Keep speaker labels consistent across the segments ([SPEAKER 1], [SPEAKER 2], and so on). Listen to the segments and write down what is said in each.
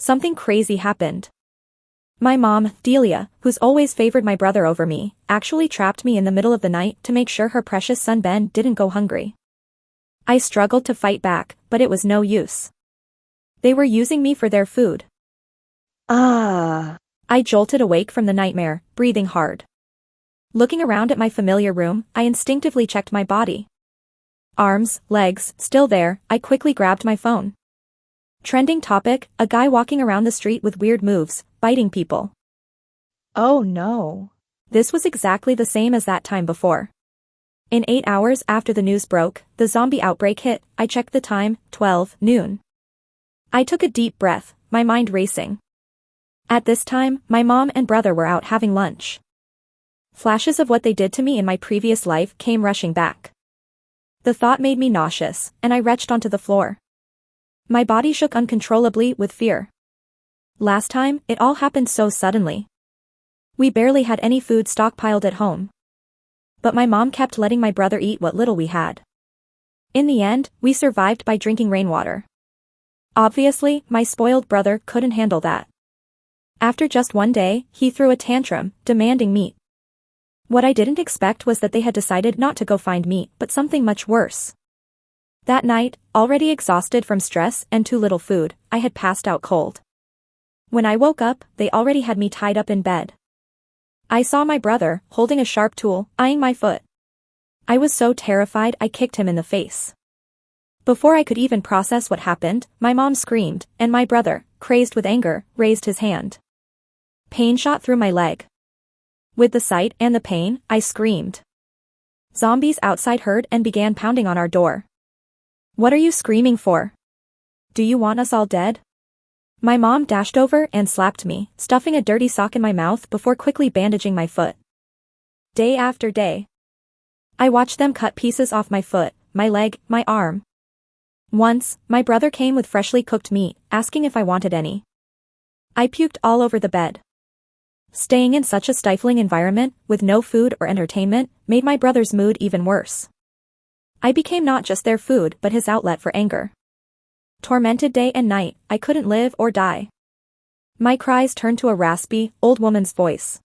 [SPEAKER 1] something crazy happened. My mom, Delia, who's always favored my brother over me, actually trapped me in the middle of the night to make sure her precious son Ben didn't go hungry. I struggled to fight back, but it was no use. They were using me for their food.
[SPEAKER 2] Ah.
[SPEAKER 1] I jolted awake from the nightmare, breathing hard. Looking around at my familiar room, I instinctively checked my body. Arms, legs, still there, I quickly grabbed my phone. Trending topic, a guy walking around the street with weird moves, biting people.
[SPEAKER 2] Oh no.
[SPEAKER 1] This was exactly the same as that time before. In 8 hours after the news broke, the zombie outbreak hit. I checked the time, 12 noon. I took a deep breath, my mind racing. At this time, my mom and brother were out having lunch. Flashes of what they did to me in my previous life came rushing back. The thought made me nauseous, and I retched onto the floor. My body shook uncontrollably with fear. Last time, it all happened so suddenly. We barely had any food stockpiled at home. But my mom kept letting my brother eat what little we had. In the end, we survived by drinking rainwater. Obviously, my spoiled brother couldn't handle that. After just one day, he threw a tantrum, demanding meat. What I didn't expect was that they had decided not to go find meat, but something much worse. That night, already exhausted from stress and too little food, I had passed out cold. When I woke up, they already had me tied up in bed. I saw my brother, holding a sharp tool, eyeing my foot. I was so terrified I kicked him in the face. Before I could even process what happened, my mom screamed, and my brother, crazed with anger, raised his hand. Pain shot through my leg. With the sight and the pain, I screamed. Zombies outside heard and began pounding on our door. What are you screaming for? Do you want us all dead? My mom dashed over and slapped me, stuffing a dirty sock in my mouth before quickly bandaging my foot. Day after day. I watched them cut pieces off my foot, my leg, my arm. Once, my brother came with freshly cooked meat, asking if I wanted any. I puked all over the bed. Staying in such a stifling environment, with no food or entertainment, made my brother's mood even worse. I became not just their food but his outlet for anger. Tormented day and night, I couldn't live or die. My cries turned to a raspy, old woman's voice.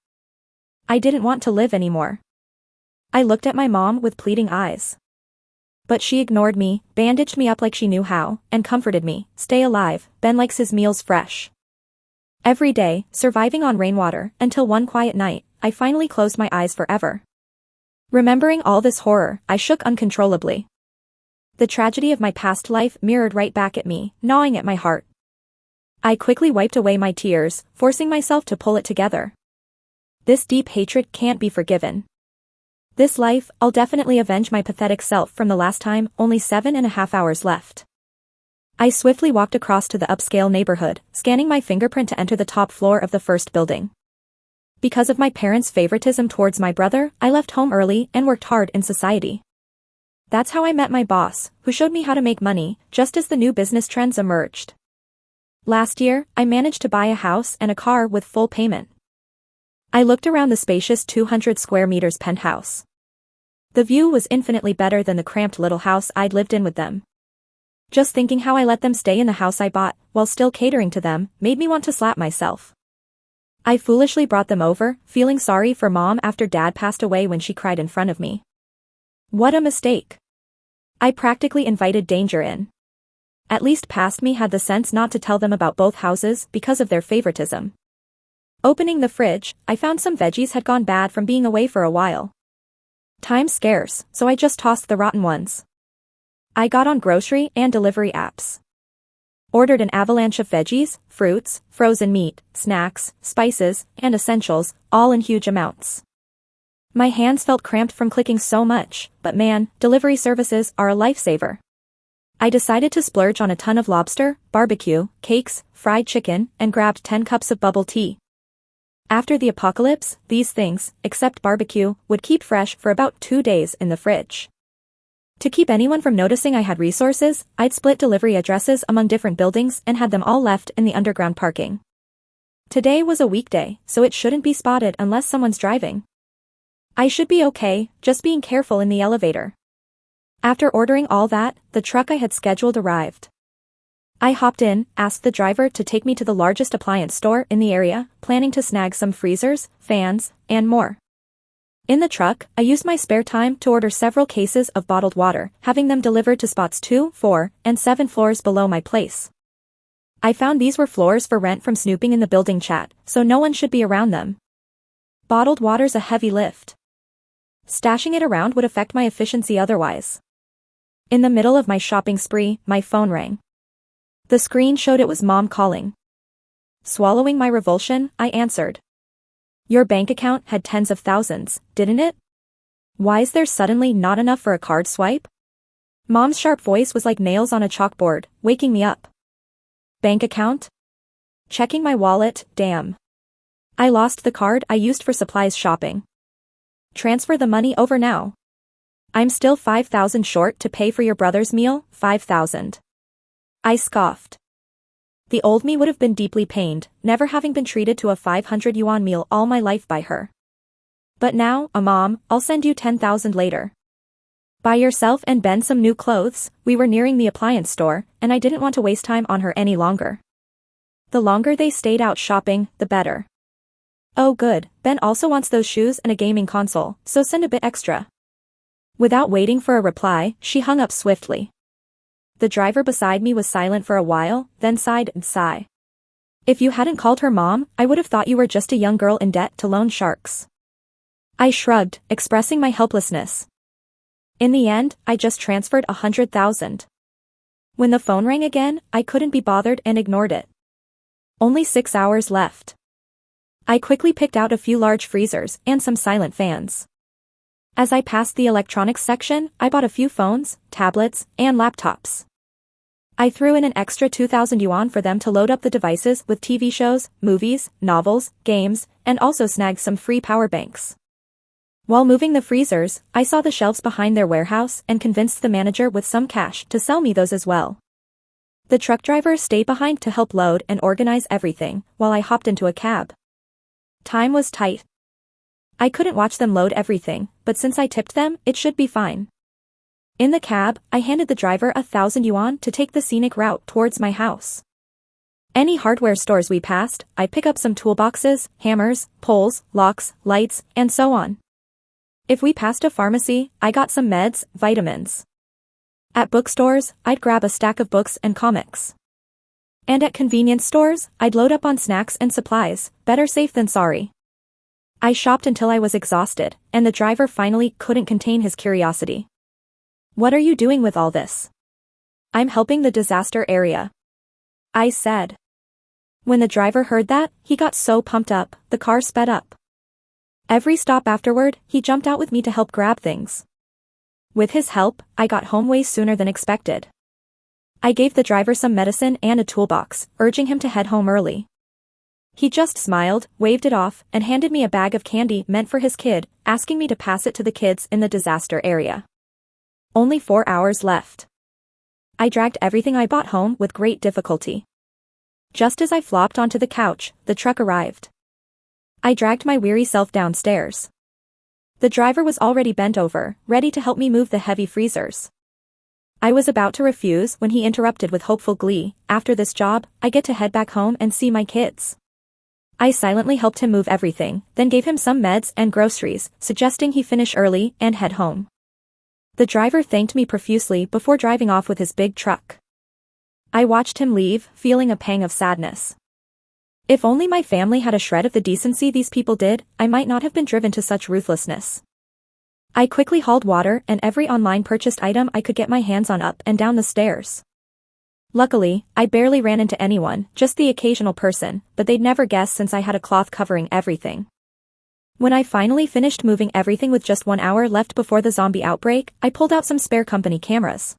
[SPEAKER 1] I didn't want to live anymore. I looked at my mom with pleading eyes. But she ignored me, bandaged me up like she knew how, and comforted me. Stay alive, Ben likes his meals fresh. Every day, surviving on rainwater, until one quiet night, I finally closed my eyes forever. Remembering all this horror, I shook uncontrollably. The tragedy of my past life mirrored right back at me, gnawing at my heart. I quickly wiped away my tears, forcing myself to pull it together. This deep hatred can't be forgiven. This life, I'll definitely avenge my pathetic self from the last time, only 7.5 hours left. I swiftly walked across to the upscale neighborhood, scanning my fingerprint to enter the top floor of the first building. Because of my parents' favoritism towards my brother, I left home early and worked hard in society. That's how I met my boss, who showed me how to make money, just as the new business trends emerged. Last year, I managed to buy a house and a car with full payment. I looked around the spacious 200 square meters penthouse. The view was infinitely better than the cramped little house I'd lived in with them. Just thinking how I let them stay in the house I bought, while still catering to them, made me want to slap myself. I foolishly brought them over, feeling sorry for Mom after Dad passed away when she cried in front of me. What a mistake. I practically invited danger in. At least past me had the sense not to tell them about both houses because of their favoritism. Opening the fridge, I found some veggies had gone bad from being away for a while. Time's scarce, so I just tossed the rotten ones. I got on grocery and delivery apps. Ordered an avalanche of veggies, fruits, frozen meat, snacks, spices, and essentials, all in huge amounts. My hands felt cramped from clicking so much, but man, delivery services are a lifesaver. I decided to splurge on a ton of lobster, barbecue, cakes, fried chicken, and grabbed 10 cups of bubble tea. After the apocalypse, these things, except barbecue, would keep fresh for about 2 days in the fridge. To keep anyone from noticing I had resources, I'd split delivery addresses among different buildings and had them all left in the underground parking. Today was a weekday, so it shouldn't be spotted unless someone's driving. I should be okay, just being careful in the elevator. After ordering all that, the truck I had scheduled arrived. I hopped in, asked the driver to take me to the largest appliance store in the area, planning to snag some freezers, fans, and more. In the truck, I used my spare time to order several cases of bottled water, having them delivered to spots 2, 4, and 7 floors below my place. I found these were floors for rent from snooping in the building chat, so no one should be around them. Bottled water's a heavy lift. Stashing it around would affect my efficiency otherwise. In the middle of my shopping spree, my phone rang. The screen showed it was Mom calling. Swallowing my revulsion, I answered. Your bank account had tens of thousands, didn't it? Why is there suddenly not enough for a card swipe? Mom's sharp voice was like nails on a chalkboard, waking me up. Bank account? Checking my wallet, damn. I lost the card I used for supplies shopping. Transfer the money over now. I'm still 5,000 short to pay for your brother's meal, 5,000. I scoffed. The old me would have been deeply pained, never having been treated to a 500 yuan meal all my life by her. But now, Mom, I'll send you 10,000 later. Buy yourself and Ben some new clothes. We were nearing the appliance store, and I didn't want to waste time on her any longer. The longer they stayed out shopping, the better. Oh good, Ben also wants those shoes and a gaming console, so send a bit extra. Without waiting for a reply, she hung up swiftly. The driver beside me was silent for a while, then sighed and sighed. If you hadn't called her Mom, I would have thought you were just a young girl in debt to loan sharks. I shrugged, expressing my helplessness. In the end, I just transferred 100,000. When the phone rang again, I couldn't be bothered and ignored it. Only 6 hours left. I quickly picked out a few large freezers and some silent fans. As I passed the electronics section, I bought a few phones, tablets, and laptops. I threw in an extra 2,000 yuan for them to load up the devices with TV shows, movies, novels, games, and also snagged some free power banks. While moving the freezers, I saw the shelves behind their warehouse and convinced the manager with some cash to sell me those as well. The truck driver stayed behind to help load and organize everything, while I hopped into a cab. Time was tight. I couldn't watch them load everything, but since I tipped them, it should be fine. In the cab, I handed the driver 1,000 yuan to take the scenic route towards my house. Any hardware stores we passed, I'd pick up some toolboxes, hammers, poles, locks, lights, and so on. If we passed a pharmacy, I got some meds, vitamins. At bookstores, I'd grab a stack of books and comics. And at convenience stores, I'd load up on snacks and supplies, better safe than sorry. I shopped until I was exhausted, and the driver finally couldn't contain his curiosity. What are you doing with all this? I'm helping the disaster area. I said. When the driver heard that, he got so pumped up, the car sped up. Every stop afterward, he jumped out with me to help grab things. With his help, I got home way sooner than expected. I gave the driver some medicine and a toolbox, urging him to head home early. He just smiled, waved it off, and handed me a bag of candy meant for his kid, asking me to pass it to the kids in the disaster area. Only 4 hours left. I dragged everything I bought home with great difficulty. Just as I flopped onto the couch, the truck arrived. I dragged my weary self downstairs. The driver was already bent over, ready to help me move the heavy freezers. I was about to refuse when he interrupted with hopeful glee. After this job, I get to head back home and see my kids. I silently helped him move everything, then gave him some meds and groceries, suggesting he finish early and head home. The driver thanked me profusely before driving off with his big truck. I watched him leave, feeling a pang of sadness. If only my family had a shred of the decency these people did, I might not have been driven to such ruthlessness. I quickly hauled water and every online purchased item I could get my hands on up and down the stairs. Luckily, I barely ran into anyone, just the occasional person, but they'd never guess since I had a cloth covering everything. When I finally finished moving everything with just 1 hour left before the zombie outbreak, I pulled out some spare company cameras.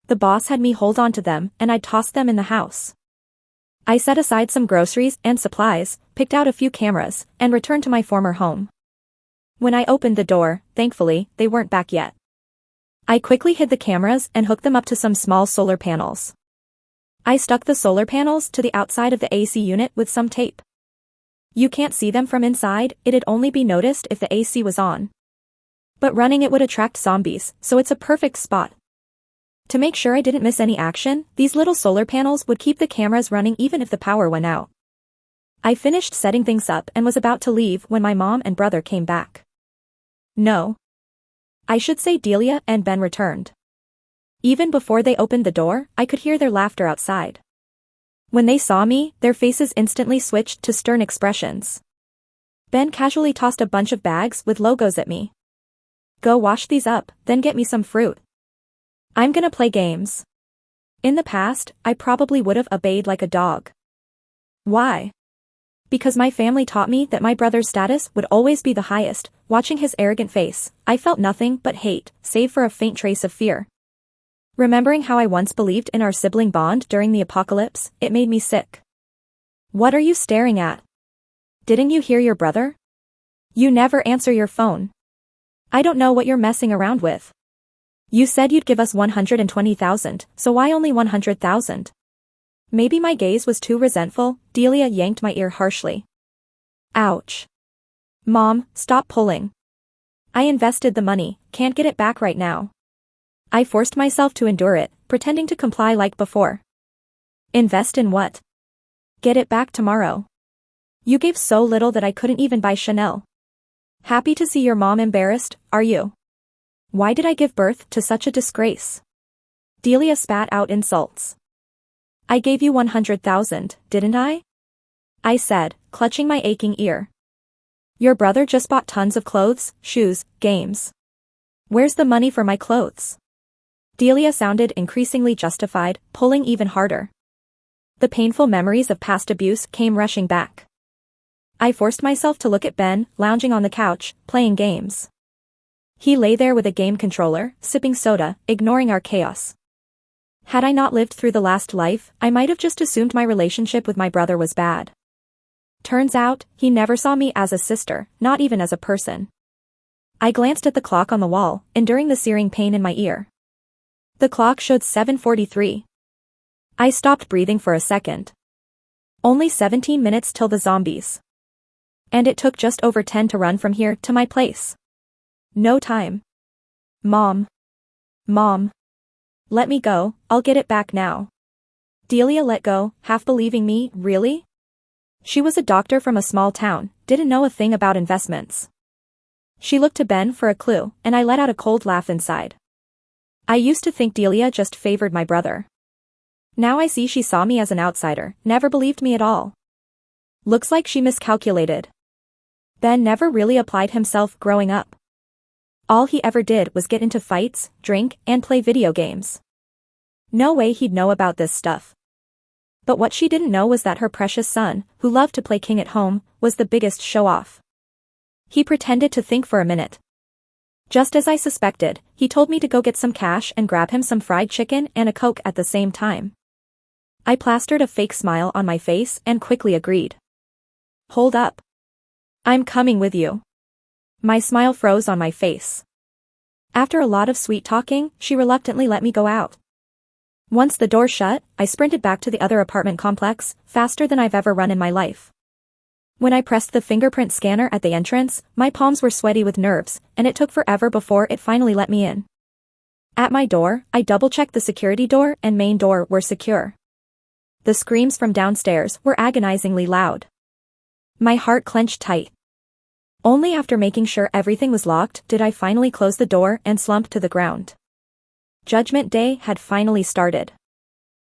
[SPEAKER 1] The boss had me hold on to them, and I'd tossed them in the house. I set aside some groceries and supplies, picked out a few cameras, and returned to my former home. When I opened the door, thankfully, they weren't back yet. I quickly hid the cameras and hooked them up to some small solar panels. I stuck the solar panels to the outside of the AC unit with some tape. You can't see them from inside, it'd only be noticed if the AC was on. But running it would attract zombies, so it's a perfect spot. To make sure I didn't miss any action, these little solar panels would keep the cameras running even if the power went out. I finished setting things up and was about to leave when my mom and brother came back. No. I should say Delia and Ben returned. Even before they opened the door, I could hear their laughter outside. When they saw me, their faces instantly switched to stern expressions. Ben casually tossed a bunch of bags with logos at me. Go wash these up, then get me some fruit. I'm gonna play games. In the past, I probably would have obeyed like a dog. Why? Because my family taught me that my brother's status would always be the highest. Watching his arrogant face, I felt nothing but hate, save for a faint trace of fear. Remembering how I once believed in our sibling bond during the apocalypse, it made me sick. What are you staring at? Didn't you hear your brother? You never answer your phone. I don't know what you're messing around with. You said you'd give us 120,000, so why only 100,000? Maybe my gaze was too resentful. Delia yanked my ear harshly. Ouch. Mom, stop pulling. I invested the money, can't get it back right now. I forced myself to endure it, pretending to comply like before. Invest in what? Get it back tomorrow. You gave so little that I couldn't even buy Chanel. Happy to see your mom embarrassed, are you? Why did I give birth to such a disgrace? Delia spat out insults. I gave you 100,000, didn't I? I said, clutching my aching ear. Your brother just bought tons of clothes, shoes, games. Where's the money for my clothes? Delia sounded increasingly justified, pulling even harder. The painful memories of past abuse came rushing back. I forced myself to look at Ben, lounging on the couch, playing games. He lay there with a game controller, sipping soda, ignoring our chaos. Had I not lived through the last life, I might have just assumed my relationship with my brother was bad. Turns out, he never saw me as a sister, not even as a person. I glanced at the clock on the wall, enduring the searing pain in my ear. The clock showed 7:43. I stopped breathing for a second. Only 17 minutes till the zombies. And it took just over 10 to run from here to my place. No time. Mom. Mom. Let me go, I'll get it back now. Delia let go, half believing me, really? She was a doctor from a small town, didn't know a thing about investments. She looked to Ben for a clue, and I let out a cold laugh inside. I used to think Delia just favored my brother. Now I see she saw me as an outsider, never believed me at all. Looks like she miscalculated. Ben never really applied himself growing up. All he ever did was get into fights, drink, and play video games. No way he'd know about this stuff. But what she didn't know was that her precious son, who loved to play king at home, was the biggest show-off. He pretended to think for a minute. Just as I suspected, he told me to go get some cash and grab him some fried chicken and a Coke at the same time. I plastered a fake smile on my face and quickly agreed. Hold up. I'm coming with you. My smile froze on my face. After a lot of sweet talking, she reluctantly let me go out. Once the door shut, I sprinted back to the other apartment complex, faster than I've ever run in my life. When I pressed the fingerprint scanner at the entrance, my palms were sweaty with nerves, and it took forever before it finally let me in. At my door, I double-checked the security door and main door were secure. The screams from downstairs were agonizingly loud. My heart clenched tight. Only after making sure everything was locked did I finally close the door and slump to the ground. Judgment Day had finally started.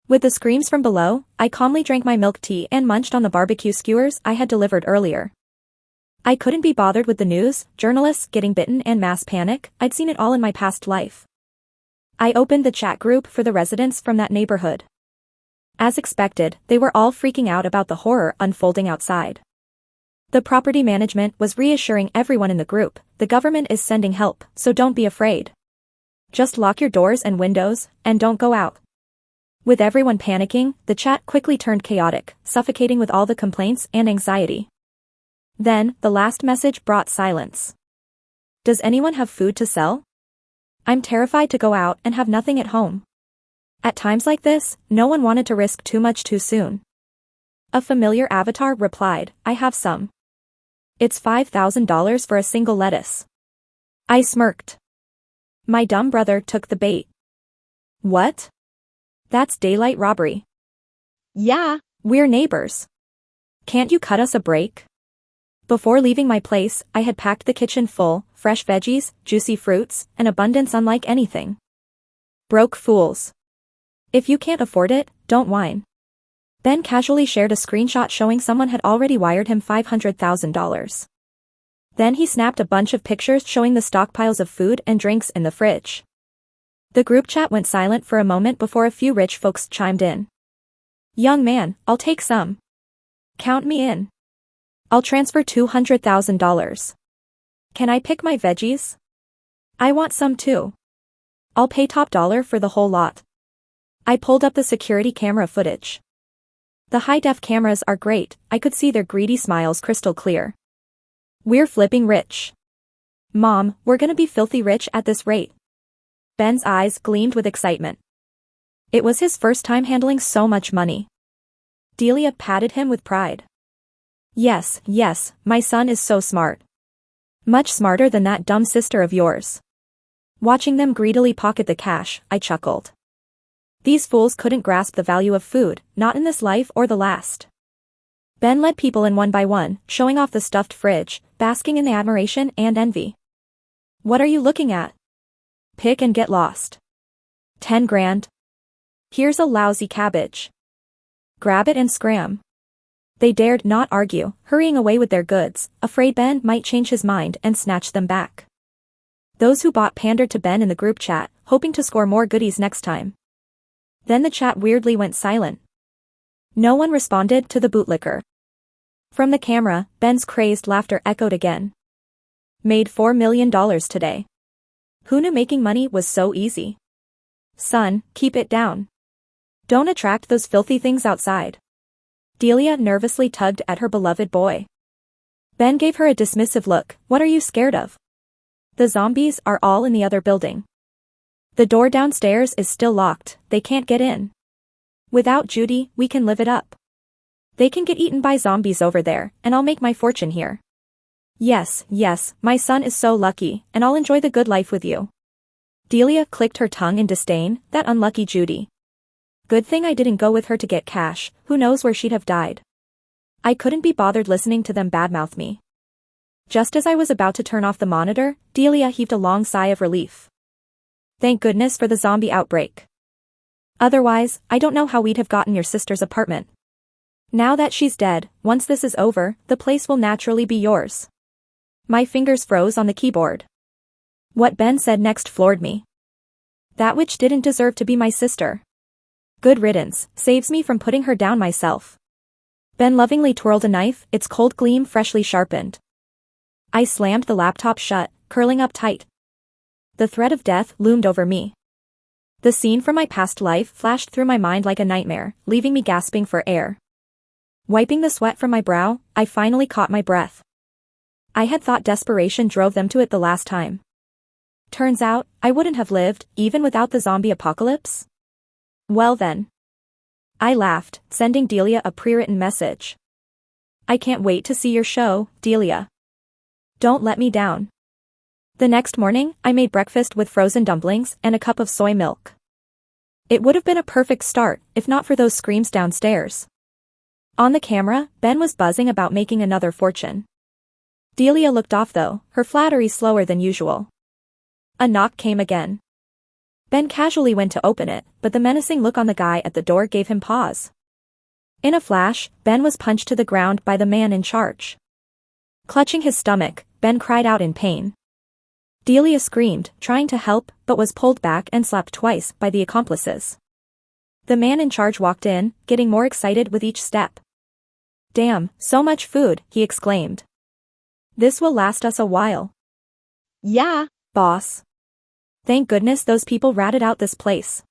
[SPEAKER 1] With the screams from below, I calmly drank my milk tea and munched on the barbecue skewers I had delivered earlier. I couldn't be bothered with the news, journalists getting bitten and mass panic. I'd seen it all in my past life. I opened the chat group for the residents from that neighborhood. As expected, they were all freaking out about the horror unfolding outside. The property management was reassuring everyone in the group, the government is sending help, so don't be afraid. Just lock your doors and windows, and don't go out. With everyone panicking, the chat quickly turned chaotic, suffocating with all the complaints and anxiety. Then, the last message brought silence. Does anyone have food to sell? I'm terrified to go out and have nothing at home. At times like this, no one wanted to risk too much too soon. A familiar avatar replied, I have some. It's $5,000 for a single lettuce. I smirked. My dumb brother took the bait. What? That's daylight robbery.
[SPEAKER 2] Yeah,
[SPEAKER 1] We're neighbors. Can't you cut us a break? Before leaving my place, I had packed the kitchen full, fresh veggies, juicy fruits, and abundance unlike anything. Broke fools. If you can't afford it, don't whine. Ben casually shared a screenshot showing someone had already wired him $500,000. Then he snapped a bunch of pictures showing the stockpiles of food and drinks in the fridge. The group chat went silent for a moment before a few rich folks chimed in. Young man, I'll take some. Count me in. I'll transfer $200,000. Can I pick my veggies? I want some too. I'll pay top dollar for the whole lot. I pulled up the security camera footage. The high-def cameras are great, I could see their greedy smiles crystal clear. We're flipping rich. Mom, we're gonna be filthy rich at this rate. Ben's eyes gleamed with excitement. It was his first time handling so much money. Delia patted him with pride. Yes, my son is so smart. Much smarter than that dumb sister of yours. Watching them greedily pocket the cash, I chuckled. These fools couldn't grasp the value of food, not in this life or the last. Ben led people in one by one, showing off the stuffed fridge, basking in the admiration and envy. What are you looking at? Pick and get lost. 10 grand. Here's a lousy cabbage. Grab it and scram. They dared not argue, hurrying away with their goods, afraid Ben might change his mind and snatch them back. Those who bought pandered to Ben in the group chat, hoping to score more goodies next time. Then the chat weirdly went silent. No one responded to the bootlicker. From the camera, Ben's crazed laughter echoed again. Made $4 million today. Who knew making money was so easy? Son, keep it down. Don't attract those filthy things outside. Delia nervously tugged at her beloved boy. Ben gave her a dismissive look. What are you scared of? The zombies are all in the other building. The door downstairs is still locked, they can't get in. Without Judy, we can live it up. They can get eaten by zombies over there, and I'll make my fortune here. Yes, my son is so lucky, and I'll enjoy the good life with you. Delia clicked her tongue in disdain, that unlucky Judy. Good thing I didn't go with her to get cash, who knows where she'd have died. I couldn't be bothered listening to them badmouth me. Just as I was about to turn off the monitor, Delia heaved a long sigh of relief. Thank goodness for the zombie outbreak. Otherwise, I don't know how we'd have gotten your sister's apartment. Now that she's dead, once this is over, the place will naturally be yours. My fingers froze on the keyboard. What Ben said next floored me. That witch didn't deserve to be my sister. Good riddance, saves me from putting her down myself. Ben lovingly twirled a knife, its cold gleam freshly sharpened. I slammed the laptop shut, curling up tight. The threat of death loomed over me. The scene from my past life flashed through my mind like a nightmare, leaving me gasping for air. Wiping the sweat from my brow, I finally caught my breath. I had thought desperation drove them to it the last time. Turns out, I wouldn't have lived, even without the zombie apocalypse. Well then. I laughed, sending Delia a pre-written message. I can't wait to see your show, Delia. Don't let me down. The next morning, I made breakfast with frozen dumplings and a cup of soy milk. It would have been a perfect start, if not for those screams downstairs. On the camera, Ben was buzzing about making another fortune. Delia looked off though, her flattery slower than usual. A knock came again. Ben casually went to open it, but the menacing look on the guy at the door gave him pause. In a flash, Ben was punched to the ground by the man in charge. Clutching his stomach, Ben cried out in pain. Delia screamed, trying to help, but was pulled back and slapped twice by the accomplices. The man in charge walked in, getting more excited with each step. Damn, so much food, he exclaimed. This will last us a while.
[SPEAKER 2] Yeah,
[SPEAKER 1] boss. Thank goodness those people ratted out this place.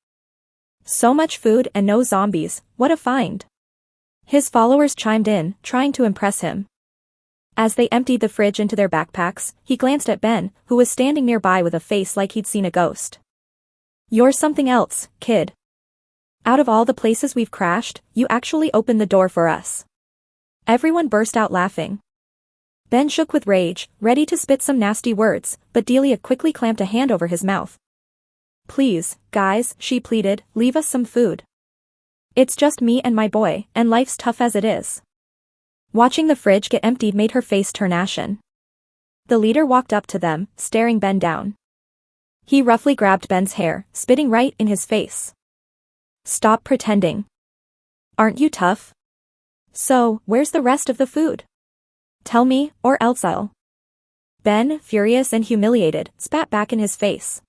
[SPEAKER 1] So much food and no zombies, what a find. His followers chimed in, trying to impress him. As they emptied the fridge into their backpacks, he glanced at Ben, who was standing nearby with a face like he'd seen a ghost. You're something else, kid. Out of all the places we've crashed, you actually opened the door for us. Everyone burst out laughing. Ben shook with rage, ready to spit some nasty words, but Delia quickly clamped a hand over his mouth. Please, guys, she pleaded, leave us some food. It's just me and my boy, and life's tough as it is. Watching the fridge get emptied made her face turn ashen. The leader walked up to them, staring Ben down. He roughly grabbed Ben's hair, spitting right in his face. Stop pretending. Aren't you tough? So, where's the rest of the food? Tell me, or else I'll. Ben, furious and humiliated, spat back in his face.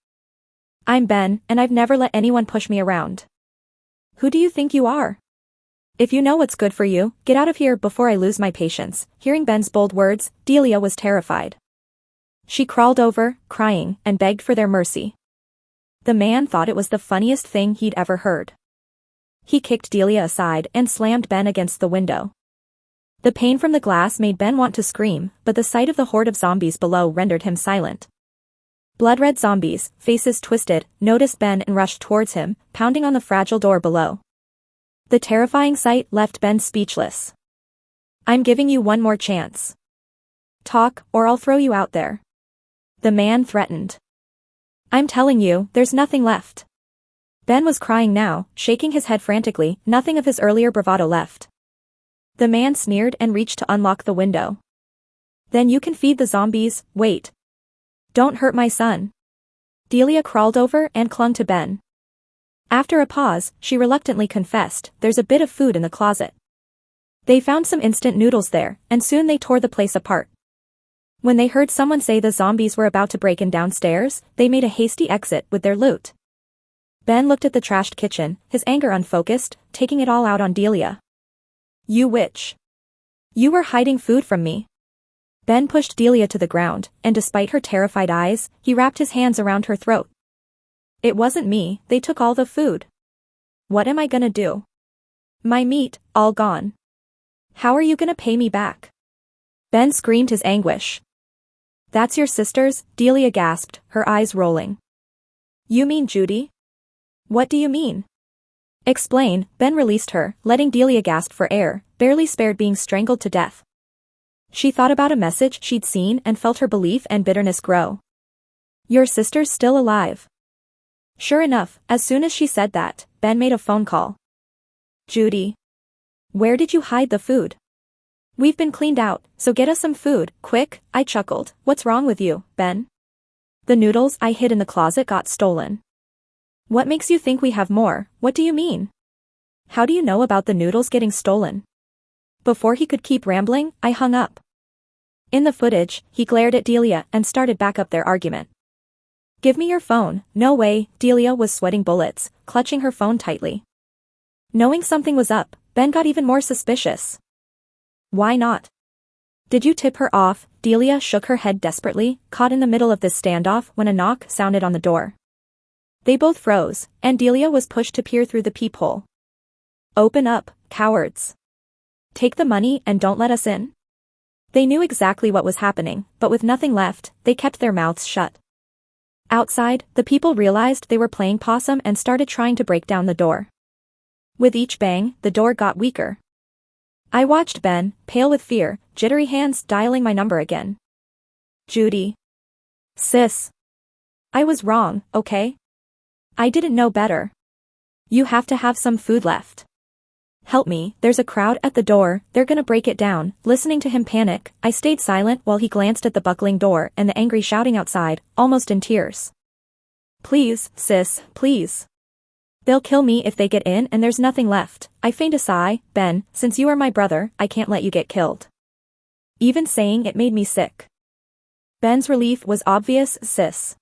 [SPEAKER 1] I'm Ben, and I've never let anyone push me around. Who do you think you are? If you know what's good for you, get out of here before I lose my patience. Hearing Ben's bold words, Delia was terrified. She crawled over, crying, and begged for their mercy. The man thought it was the funniest thing he'd ever heard. He kicked Delia aside and slammed Ben against the window. The pain from the glass made Ben want to scream, but the sight of the horde of zombies below rendered him silent. Blood-red zombies, faces twisted, noticed Ben and rushed towards him, pounding on the fragile door below. The terrifying sight left Ben speechless. I'm giving you one more chance. Talk, or I'll throw you out there. The man threatened. I'm telling you, there's nothing left. Ben was crying now, shaking his head frantically, nothing of his earlier bravado left. The man sneered and reached to unlock the window. Then you can feed the zombies, wait. Don't hurt my son. Delia crawled over and clung to Ben. After a pause, she reluctantly confessed, there's a bit of food in the closet. They found some instant noodles there, and soon they tore the place apart. When they heard someone say the zombies were about to break in downstairs, they made a hasty exit with their loot. Ben looked at the trashed kitchen, his anger unfocused, taking it all out on Delia. You witch. You were hiding food from me. Ben pushed Delia to the ground, and despite her terrified eyes, he wrapped his hands around her throat. It wasn't me, they took all the food. What am I gonna do? My meat, all gone. How are you gonna pay me back? Ben screamed his anguish. That's your sister's, Delia gasped, her eyes rolling. You mean Judy? What do you mean? Explain, Ben released her, letting Delia gasp for air, barely spared being strangled to death. She thought about a message she'd seen and felt her belief and bitterness grow. Your sister's still alive. Sure enough, as soon as she said that, Ben made a phone call. Judy. Where did you hide the food? We've been cleaned out, so get us some food, quick, I chuckled. What's wrong with you, Ben? The noodles I hid in the closet got stolen. What makes you think we have more? What do you mean? How do you know about the noodles getting stolen? Before he could keep rambling, I hung up. In the footage, he glared at Delia and started back up their argument. Give me your phone. No way, Delia was sweating bullets, clutching her phone tightly. Knowing something was up, Ben got even more suspicious. Why not? Did you tip her off? Delia shook her head desperately, caught in the middle of this standoff when a knock sounded on the door. They both froze, and Delia was pushed to peer through the peephole. Open up, cowards. Take the money and don't let us in. They knew exactly what was happening, but with nothing left, they kept their mouths shut. Outside, the people realized they were playing possum and started trying to break down the door. With each bang, the door got weaker. I watched Ben, pale with fear, jittery hands dialing my number again. Judy. Sis. I was wrong, okay? I didn't know better. You have to have some food left. Help me, there's a crowd at the door, they're gonna break it down. Listening to him panic, I stayed silent while he glanced at the buckling door and the angry shouting outside, almost in tears. Please, sis, please. They'll kill me if they get in and there's nothing left. I feigned a sigh. Ben, since you are my brother, I can't let you get killed. Even saying it made me sick. Ben's relief was obvious. Sis.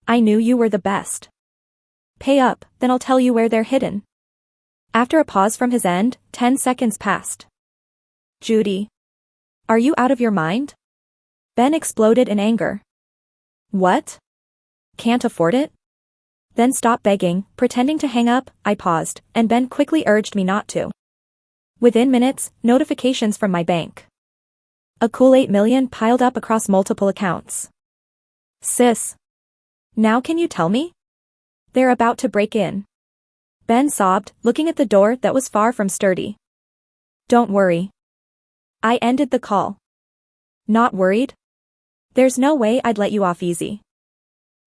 [SPEAKER 1] I knew you were the best. Pay up, then I'll tell you where they're hidden. After a pause from his end, 10 seconds passed. Judy. Are you out of your mind? Ben exploded in anger. What? Can't afford it? Then stop begging, pretending to hang up. I paused, and Ben quickly urged me not to. Within minutes, notifications from my bank. A cool 8 million piled up across multiple accounts. Sis. Now can you tell me? They're about to break in. Ben sobbed, looking at the door that was far from sturdy. Don't worry. I ended the call. Not worried? There's no way I'd let you off easy.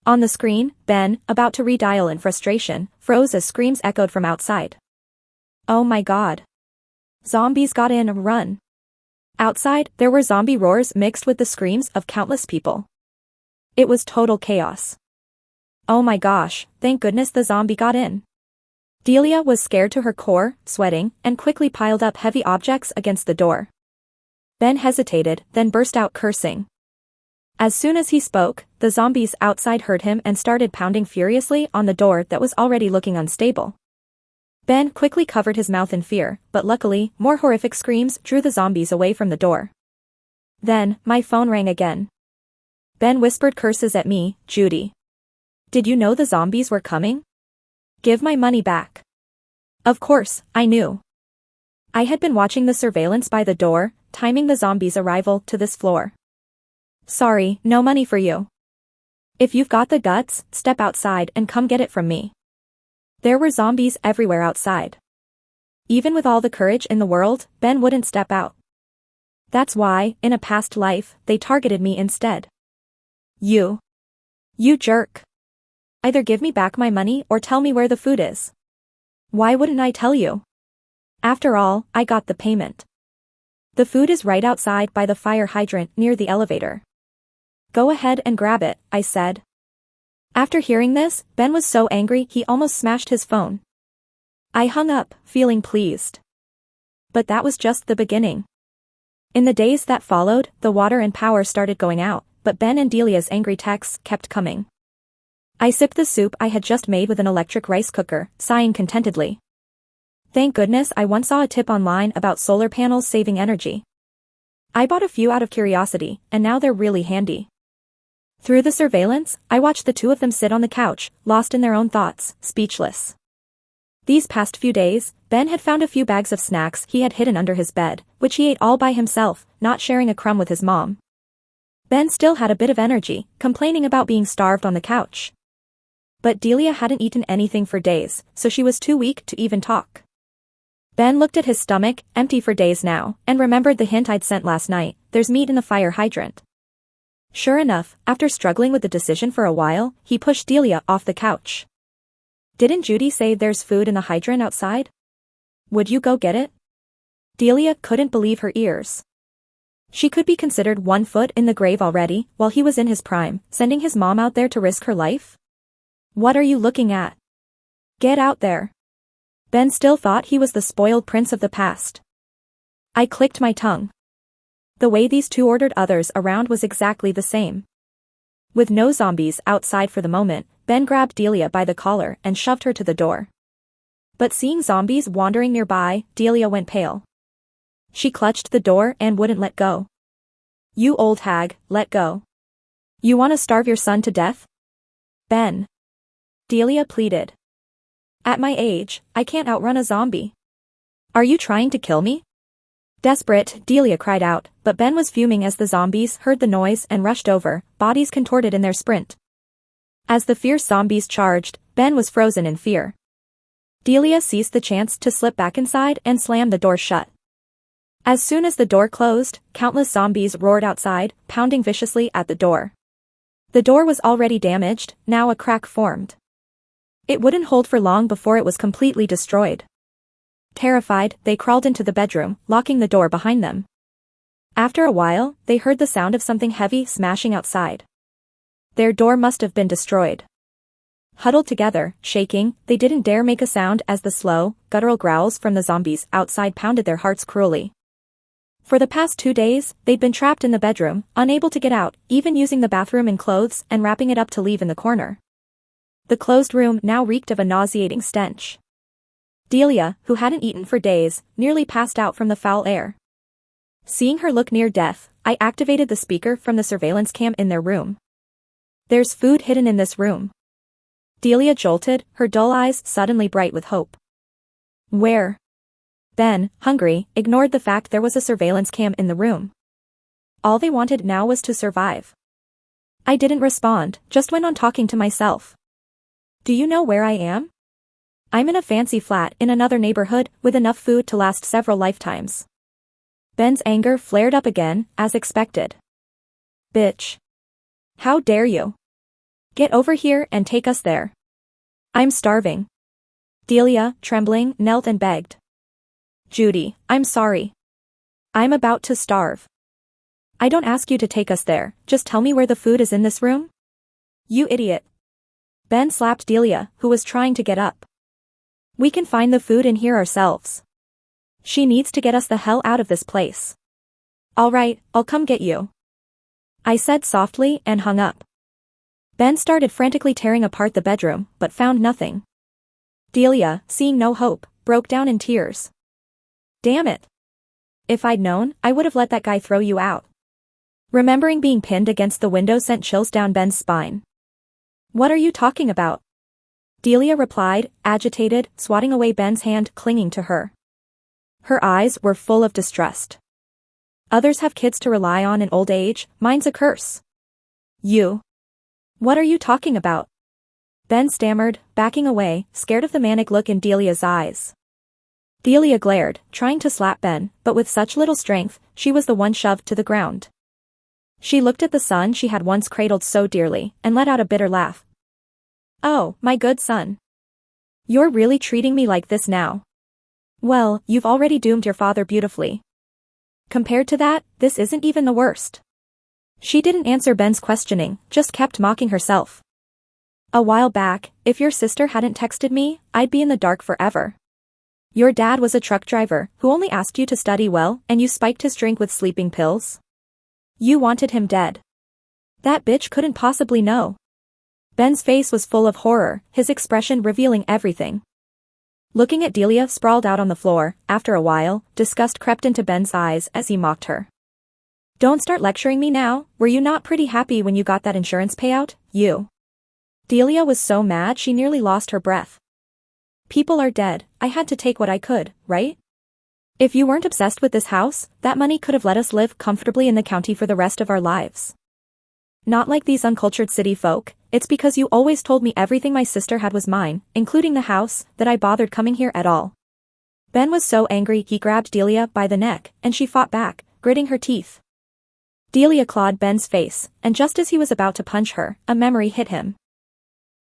[SPEAKER 1] On the screen, Ben, about to redial in frustration, froze as screams echoed from outside. Oh my god. Zombies got in a run. Outside, there were zombie roars mixed with the screams of countless people. It was total chaos. Oh my gosh, thank goodness the zombie got in. Delia was scared to her core, sweating, and quickly piled up heavy objects against the door. Ben hesitated, then burst out cursing. As soon as he spoke, the zombies outside heard him and started pounding furiously on the door that was already looking unstable. Ben quickly covered his mouth in fear, but luckily, more horrific screams drew the zombies away from the door. Then, my phone rang again. Ben whispered curses at me, Judy. Did you know the zombies were coming? Give my money back. Of course, I knew. I had been watching the surveillance by the door, timing the zombies' arrival to this floor. Sorry, no money for you. If you've got the guts, step outside and come get it from me. There were zombies everywhere outside. Even with all the courage in the world, Ben wouldn't step out. That's why, in a past life, they targeted me instead. You jerk. Either give me back my money or tell me where the food is. Why wouldn't I tell you? After all, I got the payment. The food is right outside by the fire hydrant near the elevator. Go ahead and grab it, I said. After hearing this, Ben was so angry he almost smashed his phone. I hung up, feeling pleased. But that was just the beginning. In the days that followed, the water and power started going out, but Ben and Delia's angry texts kept coming. I sipped the soup I had just made with an electric rice cooker, sighing contentedly. Thank goodness I once saw a tip online about solar panels saving energy. I bought a few out of curiosity, and now they're really handy. Through the surveillance, I watched the two of them sit on the couch, lost in their own thoughts, speechless. These past few days, Ben had found a few bags of snacks he had hidden under his bed, which he ate all by himself, not sharing a crumb with his mom. Ben still had a bit of energy, complaining about being starved on the couch. But Delia hadn't eaten anything for days, so she was too weak to even talk. Ben looked at his stomach, empty for days now, and remembered the hint I'd sent last night, there's meat in the fire hydrant. Sure enough, after struggling with the decision for a while, he pushed Delia off the couch. Didn't Judy say there's food in the hydrant outside? Would you go get it? Delia couldn't believe her ears. She could be considered 1 foot in the grave already, while he was in his prime, sending his mom out there to risk her life? What are you looking at? Get out there. Ben still thought he was the spoiled prince of the past. I clicked my tongue. The way these two ordered others around was exactly the same. With no zombies outside for the moment, Ben grabbed Delia by the collar and shoved her to the door. But seeing zombies wandering nearby, Delia went pale. She clutched the door and wouldn't let go. You old hag, let go. You want to starve your son to death? Ben. Delia pleaded. At my age, I can't outrun a zombie. Are you trying to kill me? Desperate, Delia cried out, but Ben was fuming as the zombies heard the noise and rushed over, bodies contorted in their sprint. As the fierce zombies charged, Ben was frozen in fear. Delia seized the chance to slip back inside and slam the door shut. As soon as the door closed, countless zombies roared outside, pounding viciously at the door. The door was already damaged, now a crack formed. It wouldn't hold for long before it was completely destroyed. Terrified, they crawled into the bedroom, locking the door behind them. After a while, they heard the sound of something heavy smashing outside. Their door must have been destroyed. Huddled together, shaking, they didn't dare make a sound as the slow, guttural growls from the zombies outside pounded their hearts cruelly. For the past 2 days, they'd been trapped in the bedroom, unable to get out, even using the bathroom in clothes and wrapping it up to leave in the corner. The closed room now reeked of a nauseating stench. Delia, who hadn't eaten for days, nearly passed out from the foul air. Seeing her look near death, I activated the speaker from the surveillance cam in their room. There's food hidden in this room. Delia jolted, her dull eyes suddenly bright with hope. Where? Ben, hungry, ignored the fact there was a surveillance cam in the room. All they wanted now was to survive. I didn't respond, just went on talking to myself. Do you know where I am? I'm in a fancy flat in another neighborhood with enough food to last several lifetimes. Ben's anger flared up again, as expected. Bitch. How dare you? Get over here and take us there. I'm starving. Delia, trembling, knelt and begged. Judy, I'm sorry. I'm about to starve. I don't ask you to take us there, just tell me where the food is in this room. You idiot. Ben slapped Delia, who was trying to get up. We can find the food in here ourselves. She needs to get us the hell out of this place. All right, I'll come get you. I said softly and hung up. Ben started frantically tearing apart the bedroom, but found nothing. Delia, seeing no hope, broke down in tears. Damn it. If I'd known, I would have let that guy throw you out. Remembering being pinned against the window sent chills down Ben's spine. What are you talking about? Delia replied, agitated, swatting away Ben's hand clinging to her. Her eyes were full of distrust. Others have kids to rely on in old age, mine's a curse. You. What are you talking about? Ben stammered, backing away, scared of the manic look in Delia's eyes. Delia glared, trying to slap Ben, but with such little strength, she was the one shoved to the ground. She looked at the son she had once cradled so dearly, and let out a bitter laugh. Oh, my good son. You're really treating me like this now. Well, you've already doomed your father beautifully. Compared to that, this isn't even the worst. She didn't answer Ben's questioning, just kept mocking herself. A while back, if your sister hadn't texted me, I'd be in the dark forever. Your dad was a truck driver who only asked you to study well, and you spiked his drink with sleeping pills. You wanted him dead. That bitch couldn't possibly know. Ben's face was full of horror, his expression revealing everything. Looking at Delia sprawled out on the floor, after a while, disgust crept into Ben's eyes as he mocked her. Don't start lecturing me now, were you not pretty happy when you got that insurance payout, you? Delia was so mad she nearly lost her breath. People are dead, I had to take what I could, right? If you weren't obsessed with this house, that money could have let us live comfortably in the county for the rest of our lives. Not like these uncultured city folk, it's because you always told me everything my sister had was mine, including the house, that I bothered coming here at all. Ben was so angry he grabbed Delia by the neck, and she fought back, gritting her teeth. Delia clawed Ben's face, and just as he was about to punch her, a memory hit him.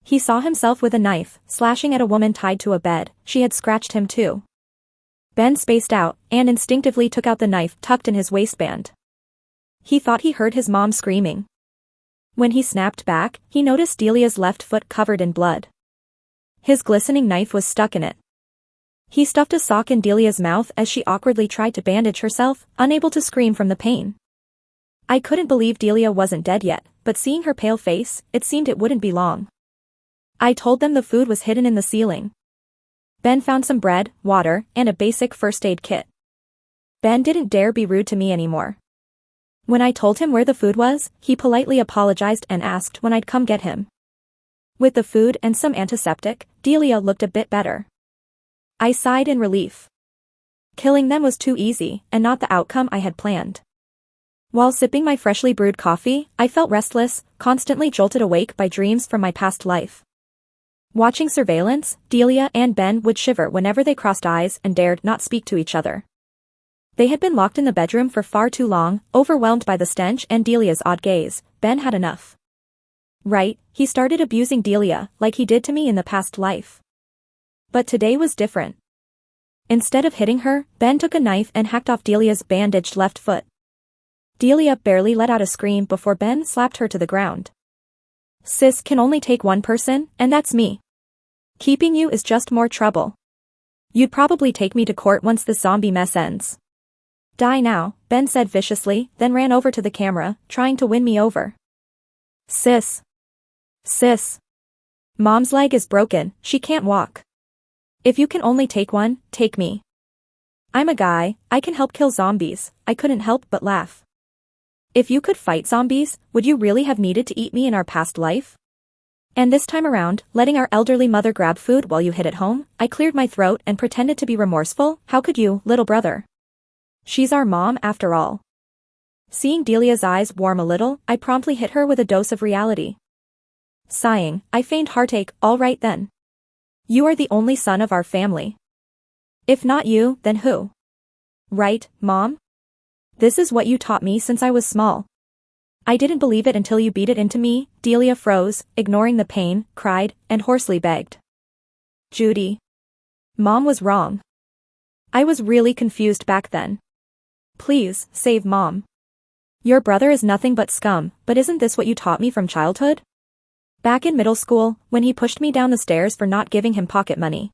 [SPEAKER 1] He saw himself with a knife, slashing at a woman tied to a bed. She had scratched him too. Ben spaced out, and instinctively took out the knife tucked in his waistband. He thought he heard his mom screaming. When he snapped back, he noticed Delia's left foot covered in blood. His glistening knife was stuck in it. He stuffed a sock in Delia's mouth as she awkwardly tried to bandage herself, unable to scream from the pain. I couldn't believe Delia wasn't dead yet, but seeing her pale face, it seemed it wouldn't be long. I told them the food was hidden in the ceiling. Ben found some bread, water, and a basic first aid kit. Ben didn't dare be rude to me anymore. When I told him where the food was, he politely apologized and asked when I'd come get him. With the food and some antiseptic, Delia looked a bit better. I sighed in relief. Killing them was too easy, and not the outcome I had planned. While sipping my freshly brewed coffee, I felt restless, constantly jolted awake by dreams from my past life. Watching surveillance, Delia and Ben would shiver whenever they crossed eyes and dared not speak to each other. They had been locked in the bedroom for far too long, overwhelmed by the stench and Delia's odd gaze. Ben had enough. Right, he started abusing Delia, like he did to me in the past life. But today was different. Instead of hitting her, Ben took a knife and hacked off Delia's bandaged left foot. Delia barely let out a scream before Ben slapped her to the ground. Sis can only take one person, and that's me. Keeping you is just more trouble. You'd probably take me to court once this zombie mess ends. Die now, Ben said viciously, then ran over to the camera, trying to win me over. Sis. Sis. Mom's leg is broken, she can't walk. If you can only take one, take me. I'm a guy, I can help kill zombies. I couldn't help but laugh. If you could fight zombies, would you really have needed to eat me in our past life? And this time around, letting our elderly mother grab food while you hid at home, I cleared my throat and pretended to be remorseful. How could you, little brother? She's our mom after all. Seeing Delia's eyes warm a little, I promptly hit her with a dose of reality. Sighing, I feigned heartache. All right then. You are the only son of our family. If not you, then who? Right, Mom? This is what you taught me since I was small. I didn't believe it until you beat it into me. Delia froze, ignoring the pain, cried, and hoarsely begged. Judy. Mom was wrong. I was really confused back then. Please, save Mom. Your brother is nothing but scum, but isn't this what you taught me from childhood? Back in middle school, when he pushed me down the stairs for not giving him pocket money.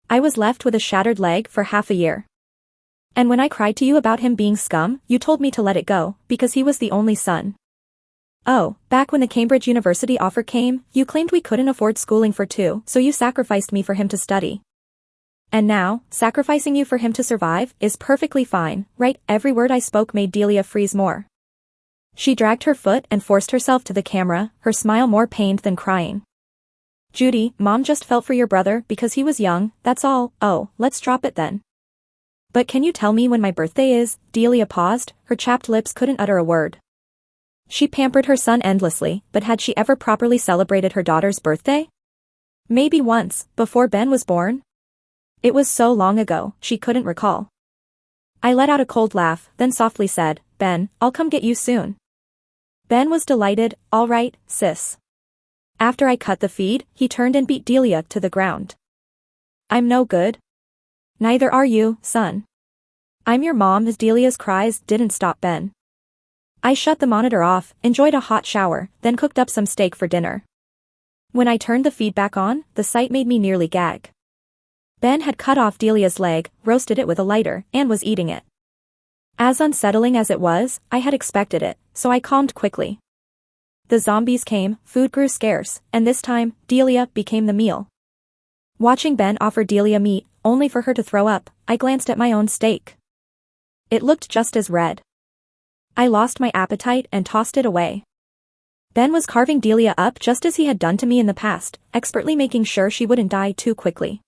[SPEAKER 1] I was left with a shattered leg for half a year. And when I cried to you about him being scum, you told me to let it go, because he was the only son. Oh, back when the Cambridge University offer came, you claimed we couldn't afford schooling for two, so you sacrificed me for him to study. And now, sacrificing you for him to survive is perfectly fine, right? Every word I spoke made Delia freeze more. She dragged her foot and forced herself to the camera, her smile more pained than crying. Judy, Mom just felt for your brother because he was young, that's all. Oh, let's drop it then. But can you tell me when my birthday is? Delia paused, her chapped lips couldn't utter a word. She pampered her son endlessly, but had she ever properly celebrated her daughter's birthday? Maybe once, before Ben was born? It was so long ago, she couldn't recall. I let out a cold laugh, then softly said, Ben, I'll come get you soon. Ben was delighted. All right, sis. After I cut the feed, he turned and beat Delia to the ground. I'm no good. Neither are you, son. I'm your mom. As Delia's cries didn't stop Ben. I shut the monitor off, enjoyed a hot shower, then cooked up some steak for dinner. When I turned the feed back on, the sight made me nearly gag. Ben had cut off Delia's leg, roasted it with a lighter, and was eating it. As unsettling as it was, I had expected it, so I calmed quickly. The zombies came, food grew scarce, and this time, Delia became the meal. Watching Ben offer Delia meat, only for her to throw up, I glanced at my own steak. It looked just as red. I lost my appetite and tossed it away. Ben was carving Delia up just as he had done to me in the past, expertly making sure she wouldn't die too quickly.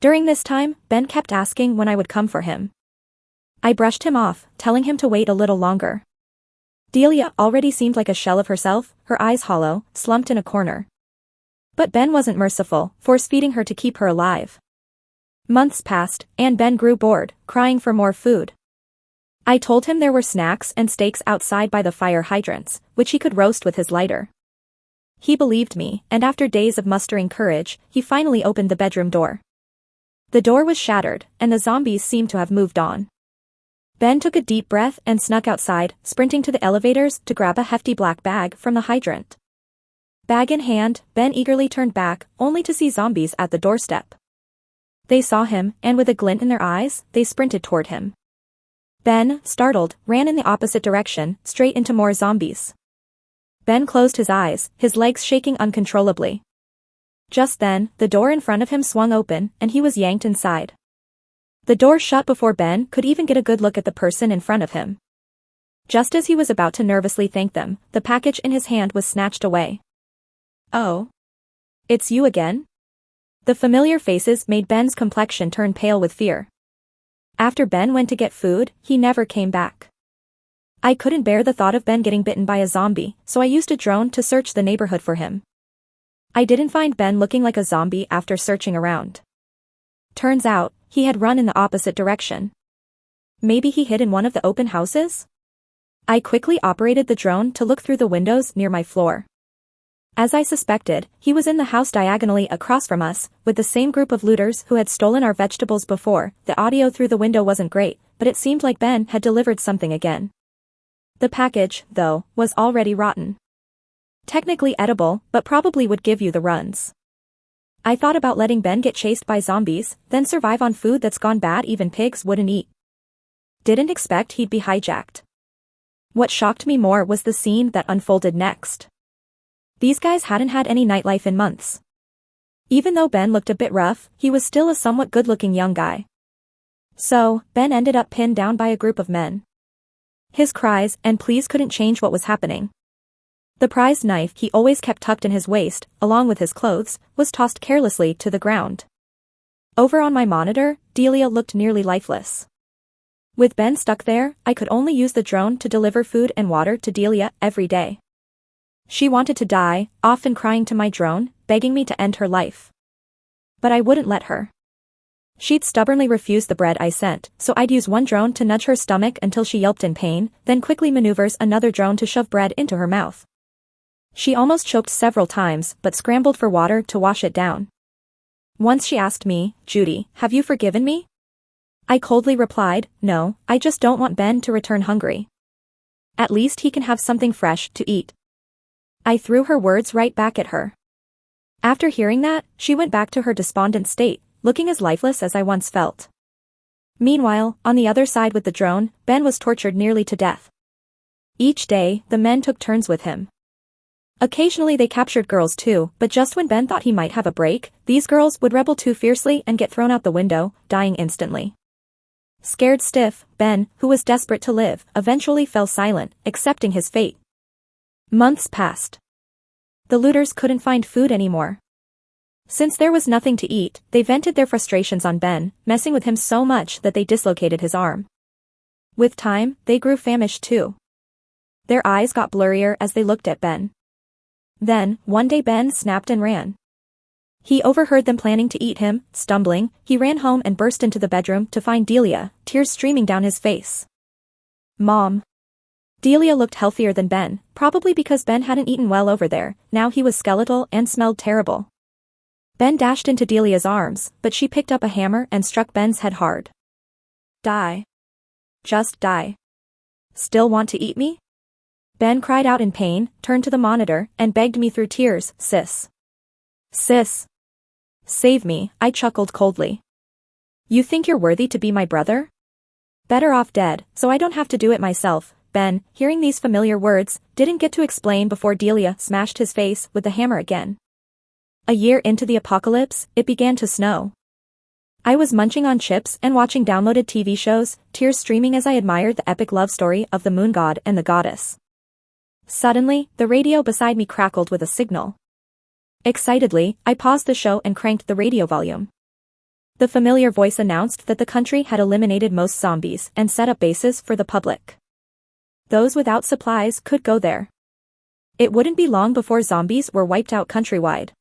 [SPEAKER 1] During this time, Ben kept asking when I would come for him. I brushed him off, telling him to wait a little longer. Delia already seemed like a shell of herself, her eyes hollow, slumped in a corner. But Ben wasn't merciful, force-feeding her to keep her alive. Months passed, and Ben grew bored, crying for more food. I told him there were snacks and steaks outside by the fire hydrants, which he could roast with his lighter. He believed me, and after days of mustering courage, he finally opened the bedroom door. The door was shattered, and the zombies seemed to have moved on. Ben took a deep breath and snuck outside, sprinting to the elevators to grab a hefty black bag from the hydrant. Bag in hand, Ben eagerly turned back, only to see zombies at the doorstep. They saw him, and with a glint in their eyes, they sprinted toward him. Ben, startled, ran in the opposite direction, straight into more zombies. Ben closed his eyes, his legs shaking uncontrollably. Just then, the door in front of him swung open, and he was yanked inside. The door shut before Ben could even get a good look at the person in front of him. Just as he was about to nervously thank them, the package in his hand was snatched away. Oh. It's you again? The familiar faces made Ben's complexion turn pale with fear. After Ben went to get food, he never came back. I couldn't bear the thought of Ben getting bitten by a zombie, so I used a drone to search the neighborhood for him. I didn't find Ben looking like a zombie after searching around. Turns out, he had run in the opposite direction. Maybe he hid in one of the open houses? I quickly operated the drone to look through the windows near my floor. As I suspected, he was in the house diagonally across from us, with the same group of looters who had stolen our vegetables before. The audio through the window wasn't great, but it seemed like Ben had delivered something again. The package, though, was already rotten. Technically edible, but probably would give you the runs. I thought about letting Ben get chased by zombies, then survive on food that's gone bad even pigs wouldn't eat. Didn't expect he'd be hijacked. What shocked me more was the scene that unfolded next. These guys hadn't had any nightlife in months. Even though Ben looked a bit rough, he was still a somewhat good-looking young guy. So, Ben ended up pinned down by a group of men. His cries and pleas couldn't change what was happening. The prized knife he always kept tucked in his waist, along with his clothes, was tossed carelessly to the ground. Over on my monitor, Delia looked nearly lifeless. With Ben stuck there, I could only use the drone to deliver food and water to Delia every day. She wanted to die, often crying to my drone, begging me to end her life. But I wouldn't let her. She'd stubbornly refuse the bread I sent, so I'd use one drone to nudge her stomach until she yelped in pain, then quickly maneuvers another drone to shove bread into her mouth. She almost choked several times, but scrambled for water to wash it down. Once she asked me, "Judy, have you forgiven me?" I coldly replied, "No, I just don't want Ben to return hungry. At least he can have something fresh to eat." I threw her words right back at her. After hearing that, she went back to her despondent state, looking as lifeless as I once felt. Meanwhile, on the other side with the drone, Ben was tortured nearly to death. Each day, the men took turns with him. Occasionally they captured girls too, but just when Ben thought he might have a break, these girls would rebel too fiercely and get thrown out the window, dying instantly. Scared stiff, Ben, who was desperate to live, eventually fell silent, accepting his fate. Months passed. The looters couldn't find food anymore. Since there was nothing to eat, they vented their frustrations on Ben, messing with him so much that they dislocated his arm. With time, they grew famished too. Their eyes got blurrier as they looked at Ben. Then, one day Ben snapped and ran. He overheard them planning to eat him. Stumbling, he ran home and burst into the bedroom to find Delia, tears streaming down his face. "Mom." Delia looked healthier than Ben, probably because Ben hadn't eaten well over there. Now he was skeletal and smelled terrible. Ben dashed into Delia's arms, but she picked up a hammer and struck Ben's head hard. "Die. Just die. Still want to eat me?" Ben cried out in pain, turned to the monitor, and begged me through tears, "Sis. Sis. Save me," I chuckled coldly. "You think you're worthy to be my brother? Better off dead, so I don't have to do it myself." Ben, hearing these familiar words, didn't get to explain before Delia smashed his face with the hammer again. A year into the apocalypse, it began to snow. I was munching on chips and watching downloaded TV shows, tears streaming as I admired the epic love story of the moon god and the goddess. Suddenly, the radio beside me crackled with a signal. Excitedly, I paused the show and cranked the radio volume. The familiar voice announced that the country had eliminated most zombies and set up bases for the public. Those without supplies could go there. It wouldn't be long before zombies were wiped out countrywide.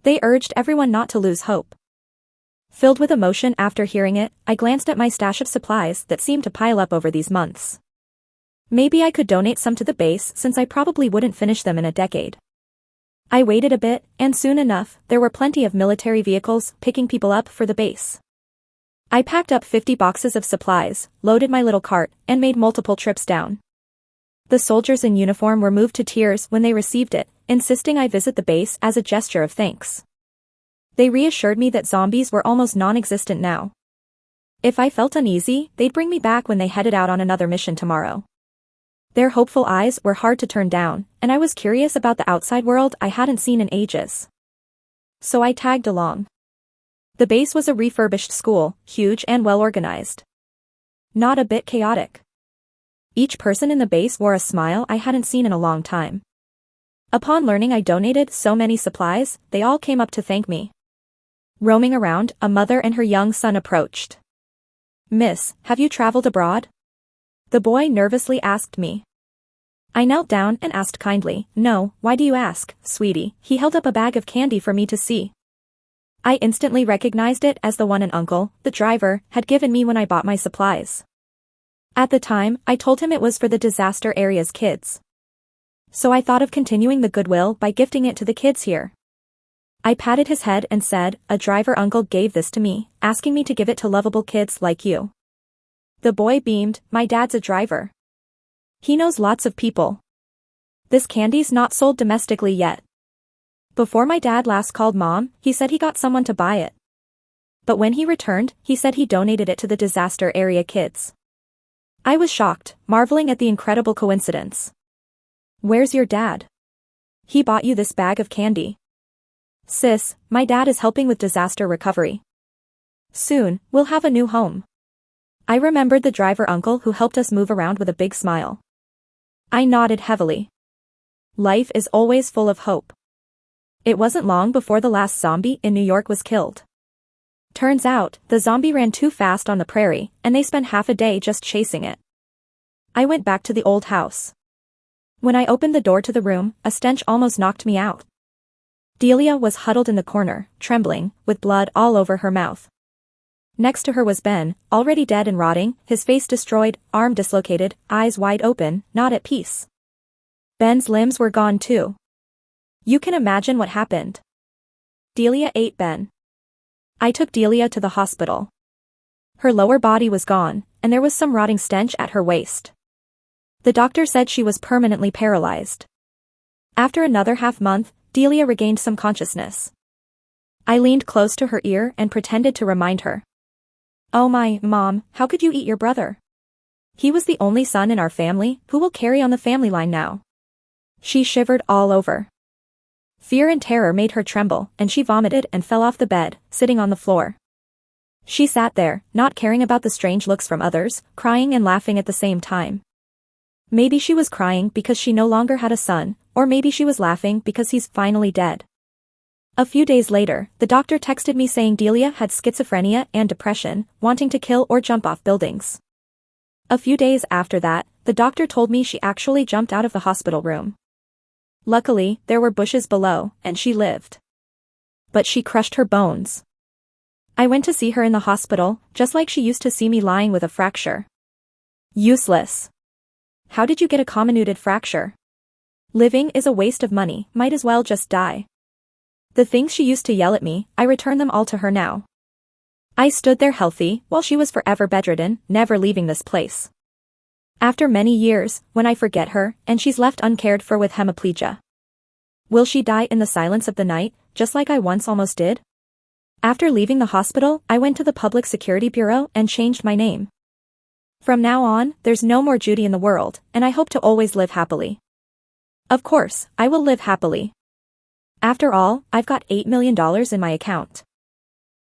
[SPEAKER 1] They urged everyone not to lose hope. Filled with emotion after hearing it, I glanced at my stash of supplies that seemed to pile up over these months. Maybe I could donate some to the base since I probably wouldn't finish them in a decade. I waited a bit, and soon enough, there were plenty of military vehicles picking people up for the base. I packed up 50 boxes of supplies, loaded my little cart, and made multiple trips down. The soldiers in uniform were moved to tears when they received it, insisting I visit the base as a gesture of thanks. They reassured me that zombies were almost non-existent now. If I felt uneasy, they'd bring me back when they headed out on another mission tomorrow. Their hopeful eyes were hard to turn down, and I was curious about the outside world I hadn't seen in ages. So I tagged along. The base was a refurbished school, huge and well-organized. Not a bit chaotic. Each person in the base wore a smile I hadn't seen in a long time. Upon learning I donated so many supplies, they all came up to thank me. Roaming around, a mother and her young son approached. "Miss, have you traveled abroad?" The boy nervously asked me. I knelt down and asked kindly, "No, why do you ask, sweetie?" He held up a bag of candy for me to see. I instantly recognized it as the one an uncle, the driver, had given me when I bought my supplies. At the time, I told him it was for the disaster area's kids. So I thought of continuing the goodwill by gifting it to the kids here. I patted his head and said, "A driver uncle gave this to me, asking me to give it to lovable kids like you." The boy beamed, "My dad's a driver. He knows lots of people. This candy's not sold domestically yet. Before my dad last called Mom, he said he got someone to buy it. But when he returned, he said he donated it to the disaster area kids." I was shocked, marveling at the incredible coincidence. "Where's your dad? He bought you this bag of candy." "Sis, my dad is helping with disaster recovery. Soon, we'll have a new home." I remembered the driver uncle who helped us move around with a big smile. I nodded heavily. Life is always full of hope. It wasn't long before the last zombie in New York was killed. Turns out, the zombie ran too fast on the prairie, and they spent half a day just chasing it. I went back to the old house. When I opened the door to the room, a stench almost knocked me out. Delia was huddled in the corner, trembling, with blood all over her mouth. Next to her was Ben, already dead and rotting, his face destroyed, arm dislocated, eyes wide open, not at peace. Ben's limbs were gone too. You can imagine what happened. Delia ate Ben. I took Delia to the hospital. Her lower body was gone, and there was some rotting stench at her waist. The doctor said she was permanently paralyzed. After another half-month, Delia regained some consciousness. I leaned close to her ear and pretended to remind her. Oh my, Mom, how could you eat your brother? He was the only son in our family, who will carry on the family line now. She shivered all over. Fear and terror made her tremble, and she vomited and fell off the bed, sitting on the floor. She sat there, not caring about the strange looks from others, crying and laughing at the same time. Maybe she was crying because she no longer had a son, or maybe she was laughing because he's finally dead. A few days later, the doctor texted me saying Delia had schizophrenia and depression, wanting to kill or jump off buildings. A few days after that, the doctor told me she actually jumped out of the hospital room. Luckily, there were bushes below, and she lived. But she crushed her bones. I went to see her in the hospital, just like she used to see me lying with a fracture. Useless. How did you get a comminuted fracture? Living is a waste of money, might as well just die. The things she used to yell at me, I return them all to her now. I stood there healthy, while she was forever bedridden, never leaving this place. After many years, when I forget her, and she's left uncared for with hemiplegia. Will she die in the silence of the night, just like I once almost did? After leaving the hospital, I went to the Public Security Bureau and changed my name. From now on, there's no more Judy in the world, and I hope to always live happily. Of course, I will live happily. After all, I've got $8 million in my account.